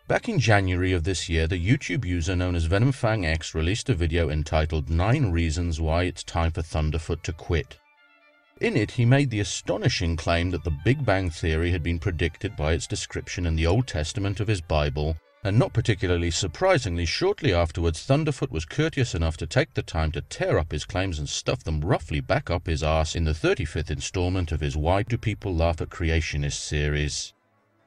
Back in January of this year, the YouTube user known as VenomFangX released a video entitled 9 Reasons Why It's Time for Thunderfoot to Quit. In it, he made the astonishing claim that the Big Bang Theory had been predicted by its description in the Old Testament of his Bible, and not particularly surprisingly, shortly afterwards Thunderfoot was courteous enough to take the time to tear up his claims and stuff them roughly back up his arse in the 35th installment of his Why Do People Laugh at Creationists series.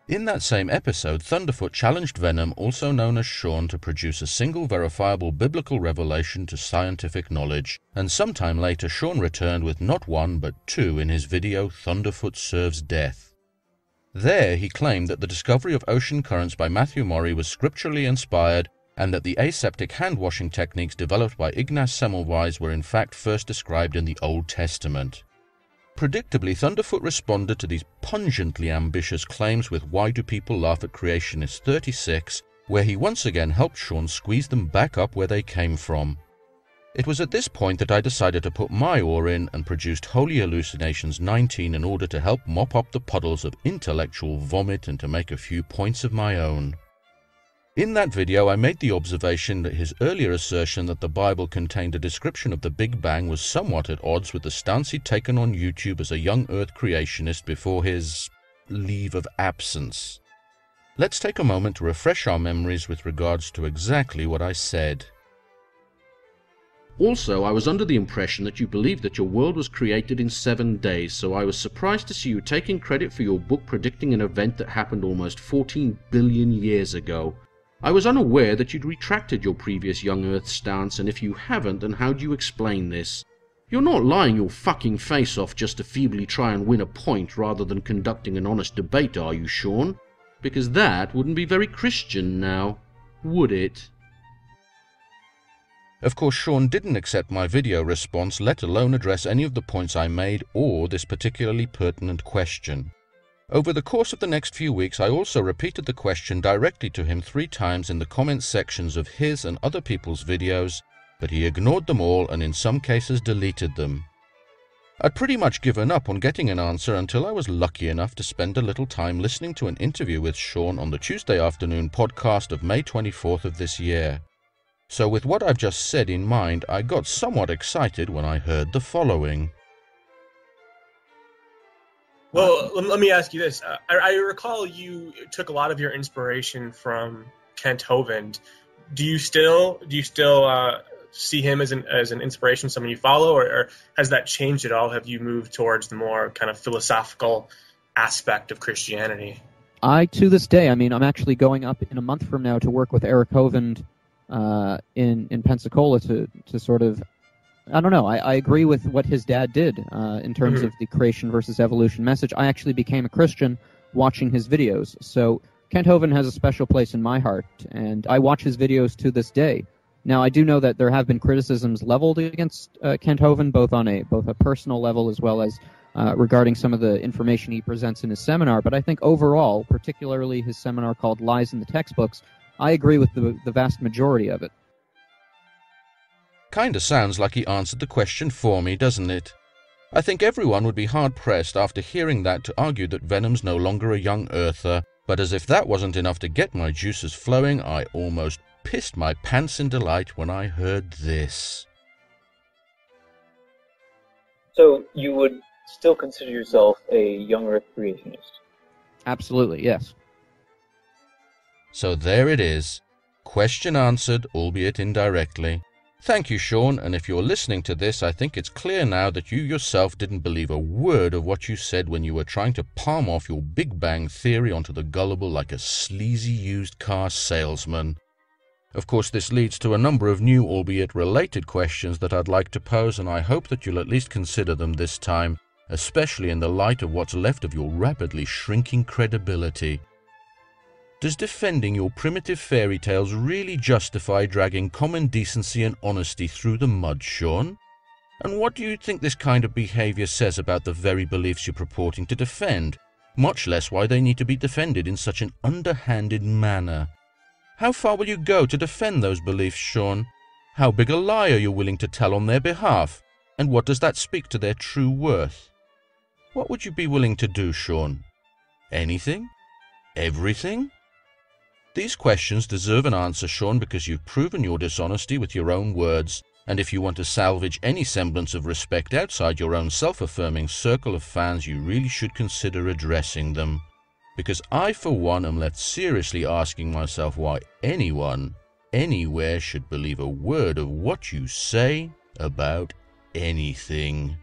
In that same episode, Thunderfoot challenged Venom, also known as Sean, to produce a single verifiable biblical revelation to scientific knowledge, and sometime later Sean returned with not one but 2 in his video Thunderfoot Serves Death. There he claimed that the discovery of ocean currents by Matthew Maury was scripturally inspired, and that the aseptic hand-washing techniques developed by Ignaz Semmelweis were in fact first described in the Old Testament. Predictably, Thunderfoot responded to these pungently ambitious claims with Why Do People Laugh at Creationists 36, where he once again helped Sean squeeze them back up where they came from. It was at this point that I decided to put my oar in and produced Holy Hallucinations 19 in order to help mop up the puddles of intellectual vomit and to make a few points of my own. In that video, I made the observation that his earlier assertion that the Bible contained a description of the Big Bang was somewhat at odds with the stance he'd taken on YouTube as a young Earth creationist before his leave of absence. Let's take a moment to refresh our memories with regards to exactly what I said. Also, I was under the impression that you believed that your world was created in 7 days, so I was surprised to see you taking credit for your book predicting an event that happened almost 14 billion years ago. I was unaware that you'd retracted your previous young Earth stance, and if you haven't, then how do you explain this? You're not lying your fucking face off just to feebly try and win a point rather than conducting an honest debate, are you, Sean? Because that wouldn't be very Christian now, would it? Of course, Sean didn't accept my video response, let alone address any of the points I made or this particularly pertinent question. Over the course of the next few weeks, I also repeated the question directly to him 3 times in the comment sections of his and other people's videos, but he ignored them all and in some cases deleted them. I'd pretty much given up on getting an answer until I was lucky enough to spend a little time listening to an interview with Sean on the Tuesday afternoon podcast of May 24th of this year. So with what I've just said in mind, I got somewhat excited when I heard the following. Well, let me ask you this. I recall you took a lot of your inspiration from Kent Hovind. Do you still see him as an inspiration, someone you follow, or has that changed at all? Have you moved towards the more kind of philosophical aspect of Christianity? To this day, I'm actually going up in a month from now to work with Eric Hovind in Pensacola to sort of, I don't know, I agree with what his dad did in terms of the creation versus evolution message. I actually became a Christian watching his videos. So Kent Hovind has a special place in my heart, and I watch his videos to this day. Now, I do know that there have been criticisms leveled against Kent Hovind, both on a personal level as well as regarding some of the information he presents in his seminar. But I think overall, particularly his seminar called Lies in the Textbooks, I agree with the vast majority of it. Kinda sounds like he answered the question for me, doesn't it? I think everyone would be hard-pressed after hearing that to argue that Venom's no longer a young Earther, but as if that wasn't enough to get my juices flowing, I almost pissed my pants in delight when I heard this. So you would still consider yourself a young Earth creationist? Absolutely, yes. So there it is. Question answered, albeit indirectly. Thank you, Sean, and if you're listening to this, I think it's clear now that you yourself didn't believe a word of what you said when you were trying to palm off your Big Bang Theory onto the gullible like a sleazy used car salesman. Of course, this leads to a number of new, albeit related questions that I'd like to pose, and I hope that you'll at least consider them this time, especially in the light of what's left of your rapidly shrinking credibility. Does defending your primitive fairy tales really justify dragging common decency and honesty through the mud, Sean? And what do you think this kind of behavior says about the very beliefs you're purporting to defend? Much less why they need to be defended in such an underhanded manner. How far will you go to defend those beliefs, Sean? How big a lie are you willing to tell on their behalf? And what does that speak to their true worth? What would you be willing to do, Sean? Anything? Everything? These questions deserve an answer, Sean, because you've proven your dishonesty with your own words, and if you want to salvage any semblance of respect outside your own self-affirming circle of fans, you really should consider addressing them. Because I, for one, am left seriously asking myself why anyone, anywhere should believe a word of what you say about anything.